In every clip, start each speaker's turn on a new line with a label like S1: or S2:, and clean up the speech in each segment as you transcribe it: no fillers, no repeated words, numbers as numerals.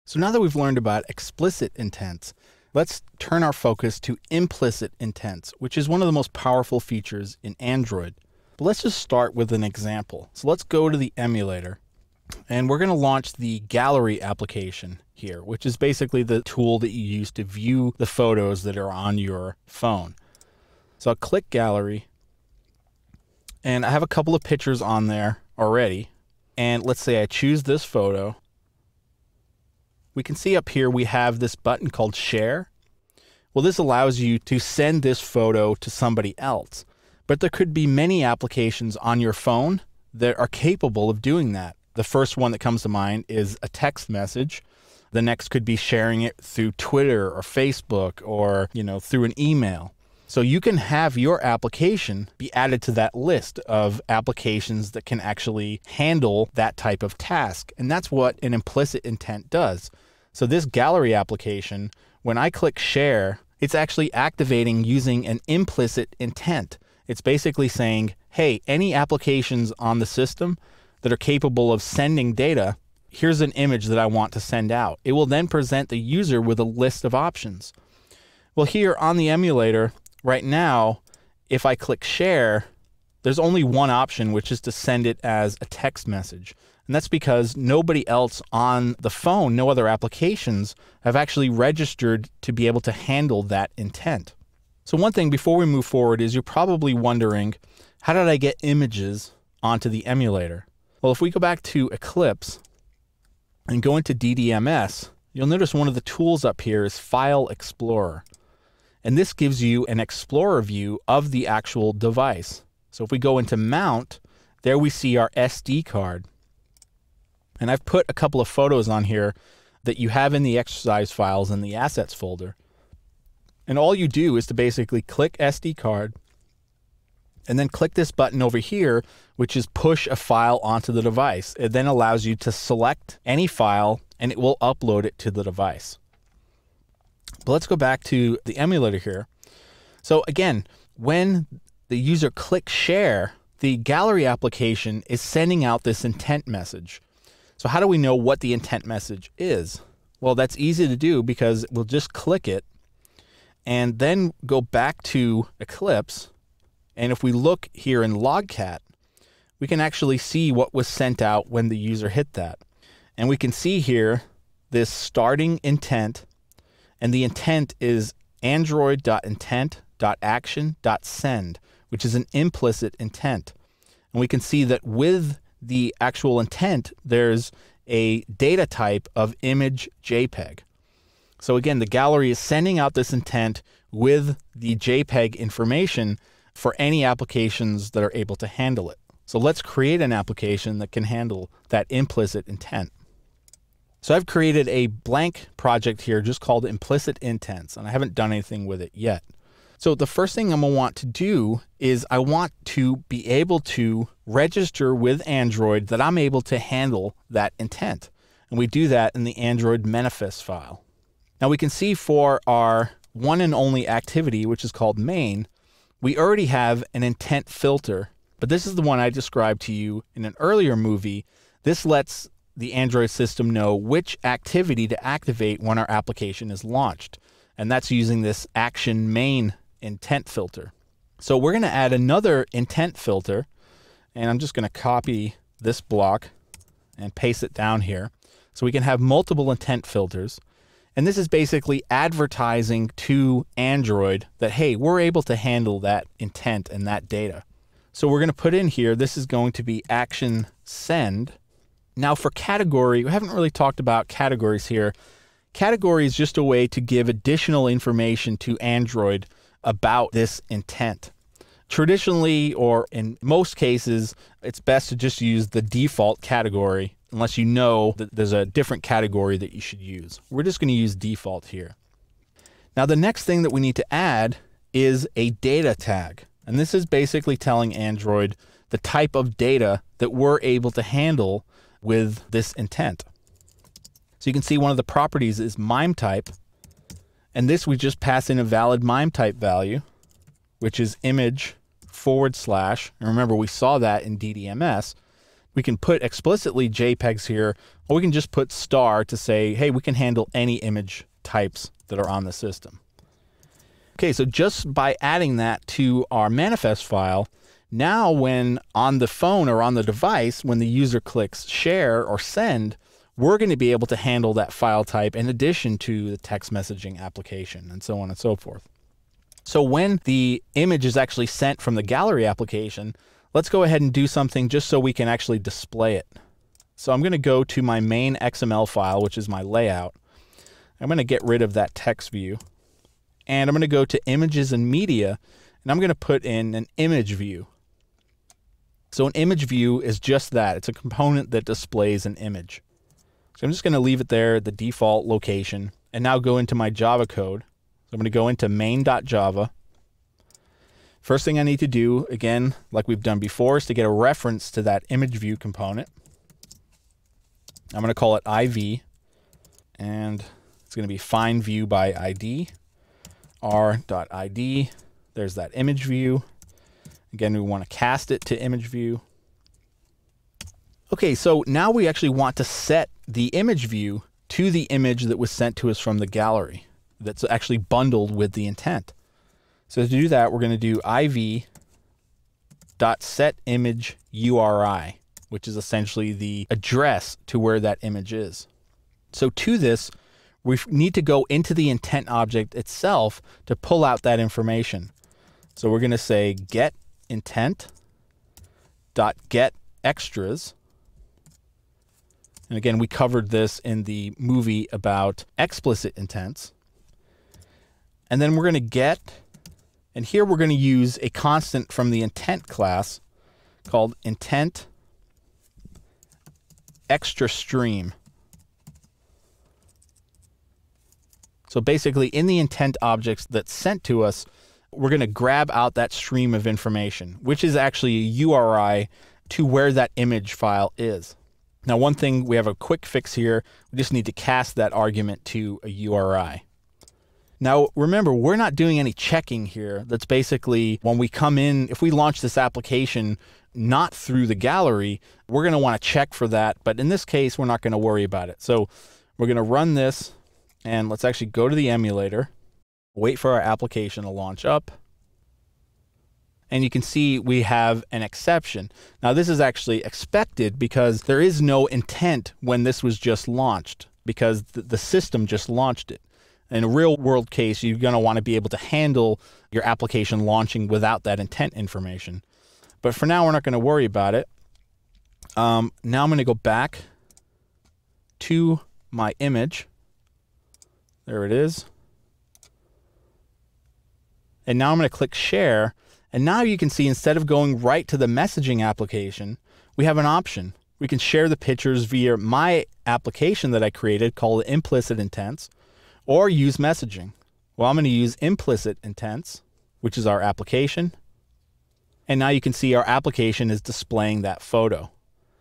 S1: So now that we've learned about explicit intents, let's turn our focus to implicit intents, which is one of the most powerful features in Android. But let's just start with an example. So let's go to the emulator, and we're going to launch the gallery application here, which is basically the tool that you use to view the photos that are on your phone. So I'll click gallery, and I have a couple of pictures on there already. And let's say I choose this photo. We can see up here we have this button called share. Well, this allows you to send this photo to somebody else. But there could be many applications on your phone that are capable of doing that. The first one that comes to mind is a text message. The next could be sharing it through Twitter or Facebook or, through an email. So you can have your application be added to that list of applications that can actually handle that type of task. And that's what an implicit intent does. So this gallery application, when I click share, it's actually activating using an implicit intent. It's basically saying, hey, any applications on the system that are capable of sending data, here's an image that I want to send out. It will then present the user with a list of options. Well, here on the emulator, right now, if I click share, there's only one option, which is to send it as a text message. And that's because nobody else on the phone, no other applications, have actually registered to be able to handle that intent. So one thing before we move forward is you're probably wondering, how did I get images onto the emulator? Well, if we go back to Eclipse and go into DDMS, you'll notice one of the tools up here is File Explorer. And this gives you an Explorer view of the actual device. So if we go into Mount, there we see our SD card. And I've put a couple of photos on here that you have in the exercise files in the Assets folder. And all you do is to basically click SD card and then click this button over here, which is push a file onto the device. It then allows you to select any file and it will upload it to the device. But let's go back to the emulator here. So again, when the user clicks share, the gallery application is sending out this intent message. So how do we know what the intent message is? Well, that's easy to do because we'll just click it and then go back to Eclipse. And if we look here in Logcat, we can actually see what was sent out when the user hit that. And we can see here this starting intent, and the intent is android.intent.action.send, which is an implicit intent. And we can see that with the actual intent, there's a data type of image JPEG. So again, the gallery is sending out this intent with the JPEG information for any applications that are able to handle it. So let's create an application that can handle that implicit intent. So I've created a blank project here just called implicit intents, and I haven't done anything with it yet. So the first thing I'm going to want to do is I want to be able to register with Android that I'm able to handle that intent. And we do that in the Android manifest file. Now we can see for our one and only activity, which is called main, we already have an intent filter, but this is the one I described to you in an earlier movie. This lets the Android system know which activity to activate when our application is launched. And that's using this action main intent filter. So we're going to add another intent filter, and I'm just going to copy this block and paste it down here. So we can have multiple intent filters. And this is basically advertising to Android that, hey, we're able to handle that intent and that data. So we're going to put in here, this is going to be action send. Now for category, we haven't really talked about categories here. Category is just a way to give additional information to Android about this intent. Traditionally, or in most cases, it's best to just use the default category unless you know that there's a different category that you should use. We're just going to use default here. Now the next thing that we need to add is a data tag. And this is basically telling Android the type of data that we're able to handle with this intent. So you can see one of the properties is MIME type. And this we just pass in a valid MIME type value, which is image /. And remember, we saw that in DDMS. We can put explicitly JPEGs here, or we can just put star to say, hey, we can handle any image types that are on the system. Okay, so just by adding that to our manifest file, now when on the phone or on the device, when the user clicks share or send, we're going to be able to handle that file type in addition to the text messaging application and so on and so forth. So when the image is actually sent from the gallery application, let's go ahead and do something just so we can actually display it. So I'm going to go to my main XML file, which is my layout. I'm going to get rid of that text view. And I'm going to go to images and media, and I'm going to put in an image view. So an image view is just that. It's a component that displays an image. So I'm just going to leave it there at the default location and now go into my Java code. So I'm going to go into main.java. First thing I need to do, again, like we've done before, is to get a reference to that image view component. I'm going to call it IV, and it's going to be find view by ID, r.id. There's that image view. Again, we want to cast it to image view. Okay, so now we actually want to set the image view to the image that was sent to us from the gallery that's actually bundled with the intent. So to do that, we're going to do iv.setImageURI, which is essentially the address to where that image is. So to this, we need to go into the intent object itself to pull out that information. So we're going to say get intent.getExtras. And again, we covered this in the movie about explicit intents. And then we're going to get, and here we're going to use a constant from the intent class called intent extra stream. So basically in the intent objects that's sent to us, we're going to grab out that stream of information, which is actually a URI to where that image file is. Now, one thing, we have a quick fix here. We just need to cast that argument to a URI. Now, remember, we're not doing any checking here. That's basically when we come in, if we launch this application not through the gallery, we're going to want to check for that. But in this case, we're not going to worry about it. So we're going to run this, and let's actually go to the emulator, wait for our application to launch up. And you can see we have an exception. Now, this is actually expected because there is no intent when this was just launched, because the system just launched it. In a real world case, you're going to want to be able to handle your application launching without that intent information. But for now, we're not going to worry about it. Now I'm going to go back to my image. There it is. And now I'm going to click share. And now you can see, instead of going right to the messaging application, we have an option. We can share the pictures via my application that I created called implicit intents, or use messaging. Well, I'm going to use implicit intents, which is our application. And now you can see our application is displaying that photo.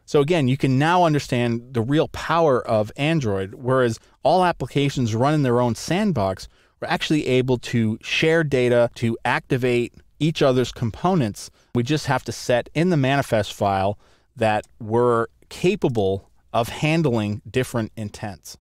S1: So again, you can now understand the real power of Android, whereas all applications run in their own sandbox, we're actually able to share data, to activate each other's components. We just have to set in the manifest file that we're capable of handling different intents.